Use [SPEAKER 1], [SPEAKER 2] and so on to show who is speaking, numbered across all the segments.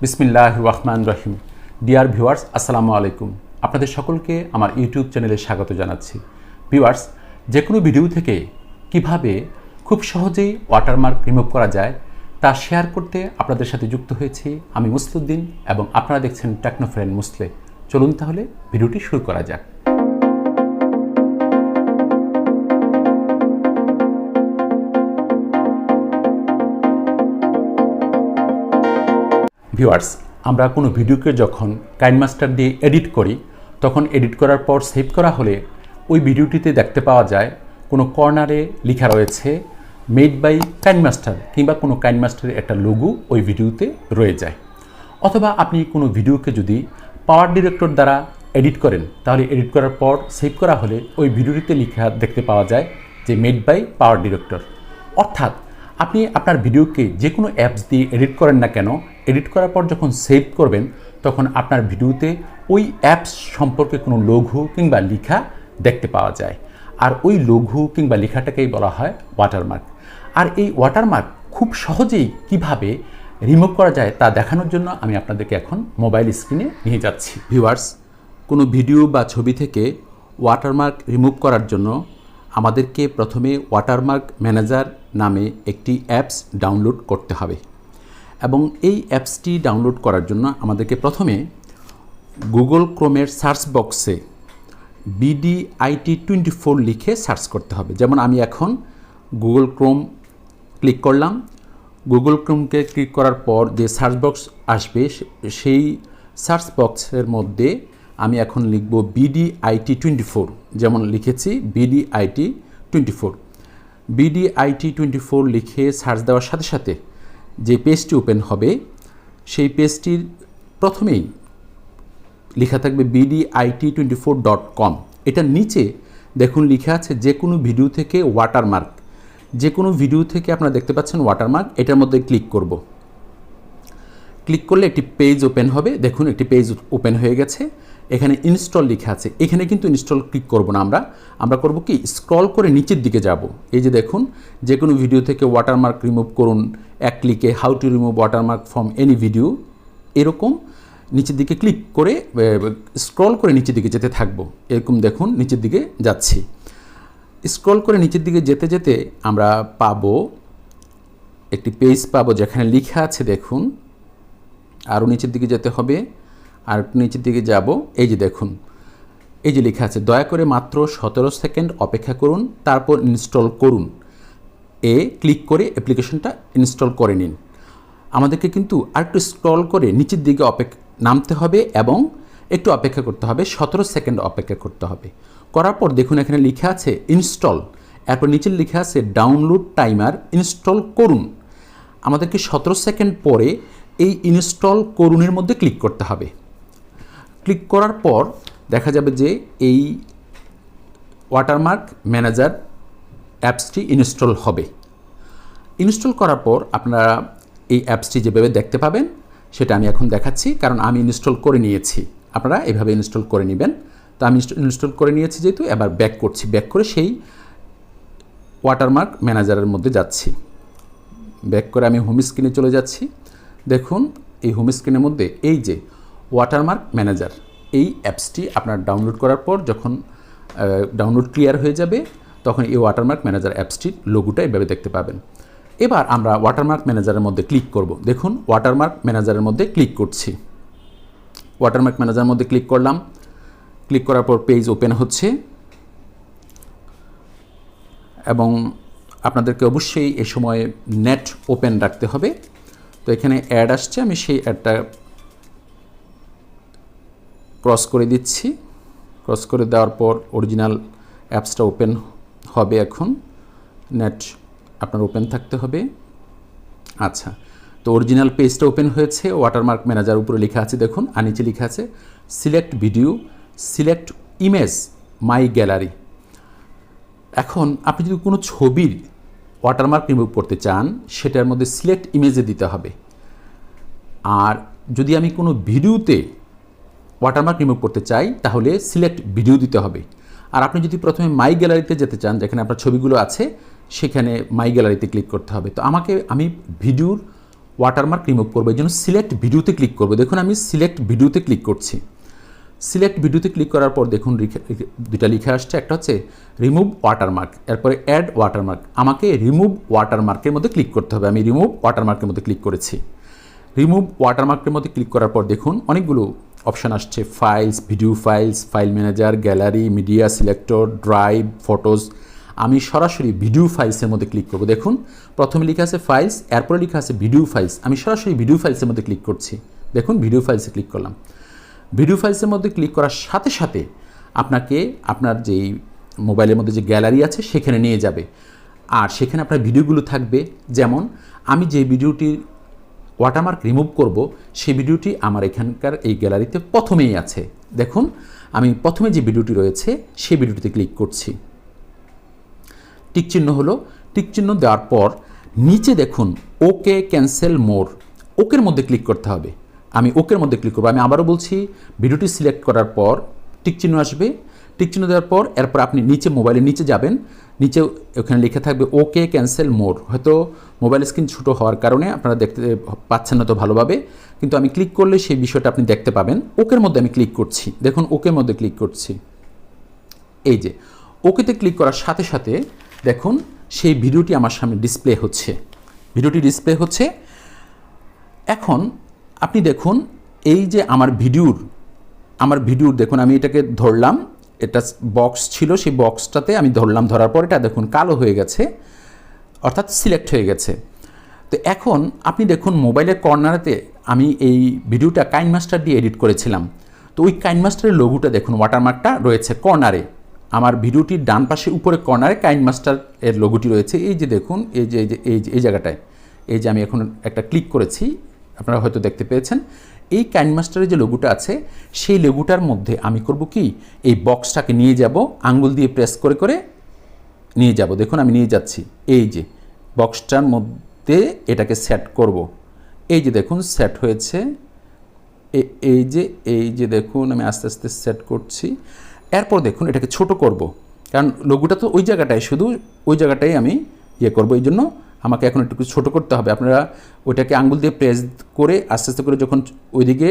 [SPEAKER 1] বিসমিল্লাহির রহমানির রহিম। Dear viewers, আসসালামু আলাইকুম। আপনাদের সকলকে আমার ইউটিউব চ্যানেলে স্বাগত জানাচ্ছি। ভিউয়ার্স, যে কোনো ভিডিও থেকে কিভাবে খুব সহজেই ওয়াটারমার্ক রিমুভ করা যায় তা শেয়ার করতে আপনাদের সাথে যুক্ত হয়েছি আমি মুসলুদ্দিন, এবং আপনারা দেখছেন টেকনো ফ্রেন্ড মুসলে। চলুন তাহলে ভিডিওটি শুরু করা যাক। ভিউয়ার্স, আমরা কোনো ভিডিওকে যখন কাইনমাস্টার দিয়ে এডিট করি, তখন এডিট করার পর সেভ করা হলে ওই ভিডিওটিতে দেখতে পাওয়া যায় কোনো কর্নারে লেখা রয়েছে মেড বাই কাইনমাস্টার, কিংবা কোনো কাইনমাস্টারের একটা লোগো ওই ভিডিওতে রয়ে যায়। অথবা আপনি কোনো ভিডিওকে যদি পাওয়ার ডিরেক্টর দ্বারা এডিট করেন, তাহলে এডিট করার পর সেভ করা হলে ওই ভিডিওটিতে লেখা দেখতে পাওয়া যায় যে মেড বাই পাওয়ার ডিরেক্টর। অর্থাৎ আপনি আপনার ভিডিওকে যে কোনো অ্যাপস দিয়ে এডিট করেন না কেন, এডিট করার পর যখন সেভ করবেন তখন আপনার ভিডিওতে ওই অ্যাপস সম্পর্কে কোনো লঘু কিংবা লেখা দেখতে পাওয়া যায়। আর ওই লঘু কিংবা লেখাটাকেই বলা হয় ওয়াটারমার্ক। আর এই ওয়াটারমার্ক খুব সহজেই কিভাবে রিমুভ করা যায় তা দেখানোর জন্য আমি আপনাদেরকে এখন মোবাইল স্ক্রিনে নিয়ে যাচ্ছি। ভিউয়ার্স, কোনো ভিডিও বা ছবি থেকে ওয়াটারমার্ক রিমুভ করার জন্য আমাদেরকে প্রথমে ওয়াটারমার্ক ম্যানেজার নামে একটি অ্যাপস ডাউনলোড করতে হবে, এবং এই অ্যাপসটি ডাউনলোড করার জন্য আমাদেরকে প্রথমে গুগল ক্রোমের সার্চ বক্সে BDIT24 লিখে সার্চ করতে হবে। যেমন আমি এখন গুগল ক্রোম ক্লিক করলাম। গুগল ক্রোমকে ক্লিক করার পর যে সার্চ বক্স আসবে, সেই সার্চ বক্সের মধ্যে আমি এখন লিখব BDIT24, যেমন লিখেছি BDIT24। BDIT24 লিখে সার্চ দেওয়ার সাথে সাথে যে পেজটি ওপেন হবে, সেই পেজটির প্রথমেই লেখা থাকবে BDIT24.com। এটার নিচে দেখুন লেখা আছে যে কোনো ভিডিও থেকে ওয়াটারমার্ক। যে কোনো ভিডিও থেকে আপনারা দেখতে পাচ্ছেন ওয়াটারমার্ক, এটার মধ্যে ক্লিক করব। ক্লিক করলে একটি পেজ ওপেন হবে। দেখুন একটি পেজ ওপেন হয়ে গেছে। এখানে ইনস্টল লেখা আছে। এখানে কিন্তু ইনস্টল ক্লিক করব না, আমরা করব কি, স্ক্রল করে নিচের দিকে যাব। এই যে দেখুন, যে কোনো ভিডিও থেকে ওয়াটারমার্ক রিমুভ করুন এক ক্লিকে, how to remove watermark from any video, এরকম নিচের দিকে ক্লিক করে স্ক্রল করে নিচের দিকে যেতে থাকবো। এরকম দেখুন নিচের দিকে যাচ্ছি। স্ক্রল করে নিচের দিকে যেতে যেতে আমরা পাবো একটি পেজ পাবো যেখানে লেখা আছে, দেখুন আরও নিচের দিকে যেতে হবে, আর নিচের দিকে যাব। এই যে দেখুন, এই যে লেখা আছে দয়া করে মাত্র 17 সেকেন্ড অপেক্ষা করুন, তারপর ইনস্টল করুন। ক্লিক করে অ্যাপ্লিকেশনটা ইনস্টল করে নিন। আমাদেরকে কিন্তু আরেকটু স্ক্রল করে নিচের দিকে নামতে হবে এবং একটু অপেক্ষা করতে হবে, 17 সেকেন্ড অপেক্ষা করতে হবে। করার পর দেখুন এখানে লেখা আছে ইনস্টল, এরপর নিচে লেখা আছে ডাউনলোড টাইমার, ইনস্টল করুন। আমাদেরকে 17 সেকেন্ড পরে এই ইনস্টল করুনের মধ্যে ক্লিক করতে হবে। ক্লিক করার পর দেখা যাবে যে এই ওয়াটারমার্ক ম্যানেজার অ্যাপসটি ইনস্টল হবে। ইনস্টল করার পর আপনারা এই অ্যাপসটি যেভাবে দেখতে পাবেন সেটা আমি এখন দেখাচ্ছি, কারণ আমি ইনস্টল করে নিয়েছি। আপনারা এভাবে ইনস্টল করে নেবেন। তো আমি ইনস্টল করে নিয়েছি যেহেতু, এবার ব্যাক করছি। ব্যাক করে সেই ওয়াটারমার্ক ম্যানেজারের মধ্যে যাচ্ছি। ব্যাক করে আমি হোম স্ক্রিনে চলে যাচ্ছি। দেখুন এই হোম স্ক্রিনের মধ্যে এই যে ওয়াটারমার্ক ম্যানেজার, এই অ্যাপসটি আপনার ডাউনলোড করার পর যখন ডাউনলোড ক্লিয়ার হয়ে যাবে, তখন এই ওয়াটারমার্ক ম্যানেজার অ্যাপসটির লোগোটা এভাবে দেখতে পাবেন। এবার আমরা ওয়াটারমার্ক ম্যানেজারের মধ্যে ক্লিক করব। দেখুন ওয়াটারমার্ক ম্যানেজারের মধ্যে ক্লিক করছি। ওয়াটারমার্ক ম্যানেজারের মধ্যে ক্লিক করলাম। ক্লিক করার পর পেজ ওপেন হচ্ছে, এবং আপনাদেরকে অবশ্যই এ সময় নেট ওপেন রাখতে হবে। তো এখানে অ্যাড আসছে, আমি সেই অ্যাডটা ক্রস করে দিচ্ছি। ক্রস করে দেওয়ার পর অরিজিনাল অ্যাপসটা ওপেন হবে। এখন নেট আপনার ওপেন থাকতে হবে। আচ্ছা, তো অরিজিনাল পেজটা ওপেন হয়েছে। ওয়াটারমার্ক ম্যানেজার উপরে লেখা আছে দেখুন, আর নিচে লেখা আছে সিলেক্ট ভিডিও, সিলেক্ট ইমেজ, মাই গ্যালারি। এখন আপনি যদি কোনো ছবির ওয়াটারমার্ক রিমুভ করতে চান, সেটার মধ্যে সিলেক্ট ইমেজে দিতে হবে। আর যদি আমি কোনো ভিডিওতে ওয়াটারমার্ক রিমুভ করতে চাই, তাহলে সিলেক্ট ভিডিও দিতে হবে। আর আপনি যদি প্রথমে মাই গ্যালারিতে যেতে চান, যেখানে আপনার ছবিগুলো আছে, সেখানে মাই গ্যালারিতে ক্লিক করতে হবে। তো আমি ভিডিওর ওয়াটারমার্ক রিমুভ করবো, এই জন্য সিলেক্ট ভিডিওতে ক্লিক করবো। দেখুন আমি সিলেক্ট ভিডিওতে ক্লিক করছি। সিলেক্ট ভিডিওতে ক্লিক করার পর দেখুন দুটা লিখে আসছে, একটা হচ্ছে রিমুভ ওয়াটারমার্ক, এরপরে অ্যাড ওয়াটারমার্ক। আমাকে রিমুভ ওয়াটারমার্কের মধ্যে ক্লিক করতে হবে। আমি রিমুভ ওয়াটারমার্কের মধ্যে ক্লিক করেছি। রিমুভ ওয়াটারমার্কের মধ্যে ক্লিক করার পর দেখুন অনেকগুলো অপশান আসছে, files, video files, file manager, gallery, media selector, drive, photos. আমি সরাসরি ভিডিও ফাইলসের মধ্যে ক্লিক করব। দেখুন প্রথমে লেখা আছে ফাইলস, এরপরে লেখা আছে ভিডিও ফাইলস। আমি সরাসরি ভিডিও ফাইলসের মধ্যে ক্লিক করছি। দেখুন ভিডিও ফাইলসে ক্লিক করলাম। ভিডিও ফাইলসের মধ্যে ক্লিক করার সাথে সাথে আপনাকে আপনার যেই মোবাইলের মধ্যে যে গ্যালারি আছে সেখানে নিয়ে যাবে, আর সেখানে আপনার ভিডিওগুলো থাকবে। যেমন আমি যে ভিডিওটির ওয়াটারমার্ক রিমুভ করব সেই ভিডিওটি আমার এখানকার এই গ্যালারিতে প্রথমেই আছে। দেখুন আমি প্রথমে যে ভিডিওটি রয়েছে সেই ভিডিওটিতে ক্লিক করছি। টিকচিহ্ন হলো, টিকচিহ্ন দেওয়ার পর নিচে দেখুন ওকে ক্যান্সেল মোর, ওকের মধ্যে ক্লিক করতে হবে। আমি ওকের মধ্যে ক্লিক করবো। আমি আবারও বলছি, ভিডিওটি সিলেক্ট করার পর টিকচিহ্ন আসবে, টিকচিহ্ন দেওয়ার পর এরপর আপনি নিচে মোবাইলের নিচে যাবেন, নিচে ওখানে লেখা থাকবে ওকে ক্যান্সেল মোর। হয়তো মোবাইল স্ক্রিন ছোটো হওয়ার কারণে আপনারা দেখতে পাচ্ছেন না তো ভালোভাবে, কিন্তু আমি ক্লিক করলে সেই বিষয়টা আপনি দেখতে পাবেন। ওকের মধ্যে আমি ক্লিক করছি। দেখুন ওকের মধ্যে ক্লিক করছি। এই যে ওকেতে ক্লিক করার সাথে সাথে দেখুন সেই ভিডিওটি আমার সামনে ডিসপ্লে হচ্ছে, ভিডিওটি ডিসপ্লে হচ্ছে। এখন আপনি দেখুন এই যে আমার ভিডিওর দেখুন আমি এটাকে ধরলাম, এটা বক্স ছিল, সেই বক্সটাতে আমি ধরলাম, ধরার পর এটা দেখুন কালো হয়ে গেছে, অর্থাৎ সিলেক্ট হয়ে গেছে। তো এখন আপনি দেখুন মোবাইলের কর্নারেতে আমি এই ভিডিওটা কাইনমাস্টার দিয়ে এডিট করেছিলাম। তো ওই কাইনমাস্টারের লোগোটা দেখুন ওয়াটারমার্কটা রয়েছে কর্নারে, আমার ভিডিওটির ডান পাশে উপরে কর্নারে কাইনমাস্টার এর লোগোটি রয়েছে। এই যে দেখুন এই জায়গাটায়, এই যে আমি এখন একটা ক্লিক করেছি, আপনারা হয়তো দেখতে পেয়েছেন। এই কাইনমাস্টারের যে লোগোটা আছে সেই লোগোটার মধ্যে আমি করব কি, এই বক্সটাকে নিয়ে যাব, আঙ্গুল দিয়ে প্রেস করে করে নিয়ে যাব। দেখুন আমি নিয়ে যাচ্ছি, এই যে বক্সটার মধ্যে এটাকে সেট করব। এই যে দেখুন সেট হয়েছে, এই যে দেখুন আমি আস্তে আস্তে সেট করছি। এরপর দেখুন এটাকে ছোট করব, কারণ লোগোটা তো ওই জায়গাটায়, শুধু ওই জায়গাটাই আমি করব। এই জন্য আমাকে এখন একটু ছোটো করতে হবে। আপনারা ওইটাকে আঙ্গুল দিয়ে প্রেস করে আস্তে আস্তে করে যখন ওইদিকে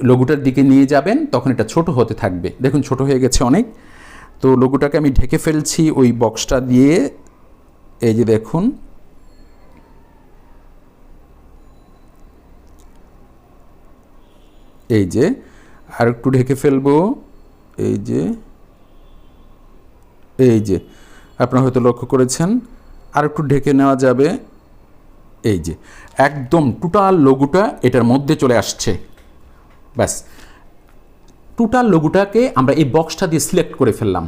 [SPEAKER 1] লোগোটার দিকে নিয়ে যাবেন তখন এটা ছোট হতে থাকবে। দেখুন ছোট হয়ে গেছে অনেক। তো লোগোটাকে আমি ঢেকে ফেলছি ওই বক্সটা দিয়ে। এই যে দেখুন এই যে আর একটু ঢেকে ফেলবো। এই যে আপনারা হয়তো লক্ষ্য করেছেন, আর একটু ঢেকে নেওয়া যাবে। এই যে একদম টোটাল লোগোটা এটার মধ্যে চলে আসছে। ব্যাস টোটাল লোগোটাকে আমরা এই বক্সটা দিয়ে সিলেক্ট করে ফেললাম।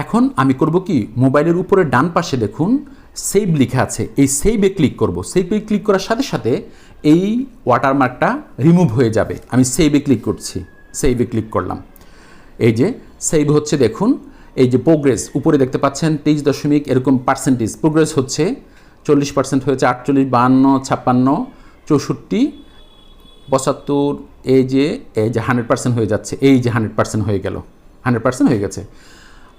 [SPEAKER 1] এখন আমি করব কি, মোবাইলের উপরে ডান পাশে দেখুন সেভ লেখা আছে, এই সেভে ক্লিক করব। সেভে ক্লিক করার সাথে সাথে এই ওয়াটারমার্কটা রিমুভ হয়ে যাবে। আমি সেভে ক্লিক করছি, সেভে ক্লিক করলাম। এই যে সেভ হচ্ছে, দেখুন এই যে প্রোগ্রেস উপরে দেখতে পাচ্ছেন 23 এরকম পার্সেন্টেজ প্রোগ্রেস হচ্ছে। 40% হয়েছে, 48, 52, 56, 64, 75। এই যে 100% হয়ে যাচ্ছে। এই যে 100% হয়ে গেল, 100% হয়ে গেছে,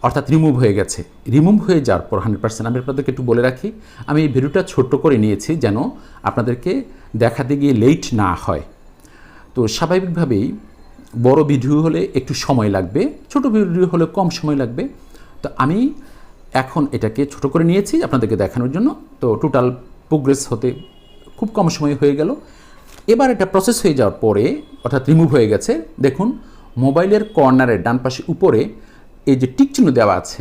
[SPEAKER 1] অর্থাৎ রিমুভ হয়ে গেছে। রিমুভ হয়ে যাওয়ার পর 100%, আমি আপনাদেরকে একটু বলে রাখি, আমি এই ভিডিওটা ছোট্ট করে নিয়েছি যেন আপনাদেরকে দেখাতে গিয়ে লেট না হয়। তো স্বাভাবিকভাবেই বড় ভিডিও হলে একটু সময় লাগবে, ছোট ভিডিও হলে কম সময় লাগবে। তো আমি এখন এটাকে ছোট করে নিয়েছি আপনাদেরকে দেখানোর জন্য। তো টোটাল প্রোগ্রেস হতে খুব কম সময় হয়ে গেল। এবার এটা প্রসেস হয়ে যাওয়ার পরে, অর্থাৎ রিমুভ হয়ে গেছে, দেখুন মোবাইলের কর্নারের ডান পাশে উপরে এই যে টিক চিহ্ন দেওয়া আছে,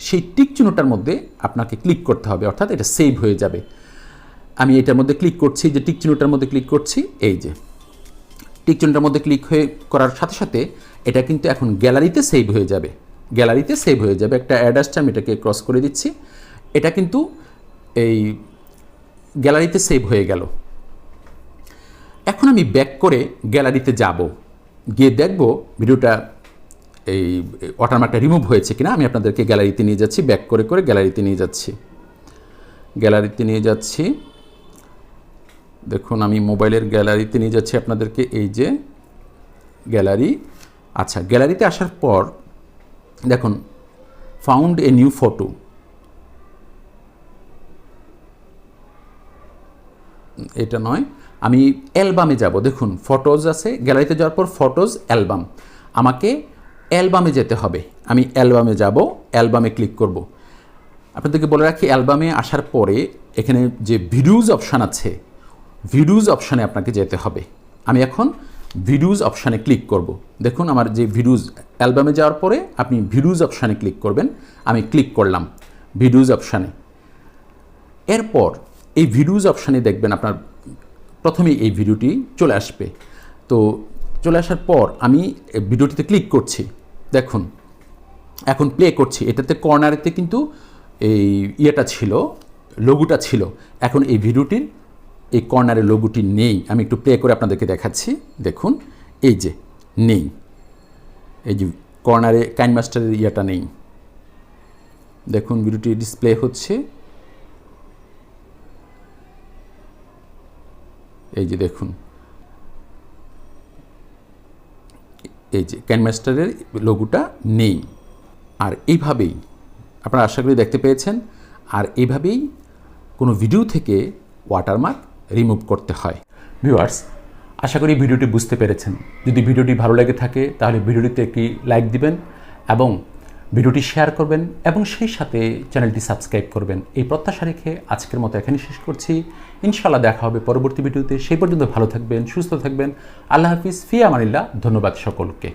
[SPEAKER 1] সেই টিক চিহ্নটার মধ্যে আপনাকে ক্লিক করতে হবে, অর্থাৎ এটা সেভ হয়ে যাবে। আমি এটার মধ্যে ক্লিক করছি, যে টিক চিহ্নটার মধ্যে ক্লিক করছি। এই যে টিক চিহ্নটার মধ্যে ক্লিক করার সাথে সাথে এটা কিন্তু এখন গ্যালারিতে সেভ হয়ে যাবে, গ্যালারিতে সেভ হয়ে যাবে। একটা অ্যাড আসছে, আমি এটাকে ক্রস করে দিচ্ছি। এটা কিন্তু এই গ্যালারিতে সেভ হয়ে গেল। এখন আমি ব্যাক করে গ্যালারিতে যাব, গিয়ে দেখব ভিডিওটা এই ওয়াটারমার্কটা রিমুভ হয়েছে কিনা। আমি আপনাদেরকে গ্যালারিতে নিয়ে যাচ্ছি, ব্যাক করে করে গ্যালারিতে নিয়ে যাচ্ছি, গ্যালারিতে নিয়ে যাচ্ছি। দেখুন আমি মোবাইলের গ্যালারিতে নিয়ে যাচ্ছি আপনাদেরকে। এই যে গ্যালারি, আচ্ছা গ্যালারিতে আসার পর দেখুন ফাউন্ড এ নিউ ফটো, এটা নয়, আমি অ্যালবামে যাব। দেখুন ফটোজ আছে, গ্যালারিতে যাওয়ার পর ফটোজ, অ্যালবাম, আমাকে অ্যালবামে যেতে হবে। আমি অ্যালবামে যাব, অ্যালবামে ক্লিক করব। আপনাদেরকে বলে রাখি, অ্যালবামে আসার পরে এখানে যে ভিডিওজ অপশান আছে, ভিডিওজ অপশানে আপনাকে যেতে হবে। আমি এখন ভিডিওজ অপশানে ক্লিক করব। দেখুন আমার যে ভিডিওজ, অ্যালবামে যাওয়ার পরে আপনি ভিডিওজ অপশানে ক্লিক করবেন। আমি ক্লিক করলাম ভিডিওজ অপশানে। এরপর এই ভিডিওজ অপশানে দেখবেন আপনার প্রথমেই এই ভিডিওটি চলে আসবে। তো চলে আসার পর আমি ভিডিওটিতে ক্লিক করছি। দেখুন এখন প্লে করছি। এটাতে কর্নারেতে কিন্তু এই ইয়েটা ছিল, লোগোটা ছিল। এখন এই ভিডিওটির এই কর্নারের লোগোটি নেই। আমি একটু প্লে করে আপনাদেরকে দেখাচ্ছি। দেখুন এই যে নেই, এই যে কর্নারে কাইনমাস্টারের ইয়েটা নেই। দেখুন ভিডিওটি ডিসপ্লে হচ্ছে, এই যে দেখুন, এই যে কাইনমাস্টারের লোগোটা নেই। আর এইভাবেই আপনারা আশা করি দেখতে পেয়েছেন। আর এইভাবেই কোনো ভিডিও থেকে ওয়াটারমার্ক রিমুভ করতে হয়। ভিউয়ার্স, আশা করি ভিডিওটি বুঝতে পেরেছেন। যদি ভিডিওটি ভালো লেগে থাকে তাহলে ভিডিওটিতে একটি লাইক দিবেন এবং ভিডিওটি শেয়ার করবেন এবং সেই সাথে চ্যানেলটি সাবস্ক্রাইব করবেন। এই প্রত্যাশা রেখে আজকের মতো এখানে শেষ করছি। ইনশাআল্লাহ দেখা হবে পরবর্তী ভিডিওতে। সেই পর্যন্ত ভালো থাকবেন, সুস্থ থাকবেন। আল্লাহ হাফিজ, ফি আমানিল্লাহ। ধন্যবাদ সকলকে।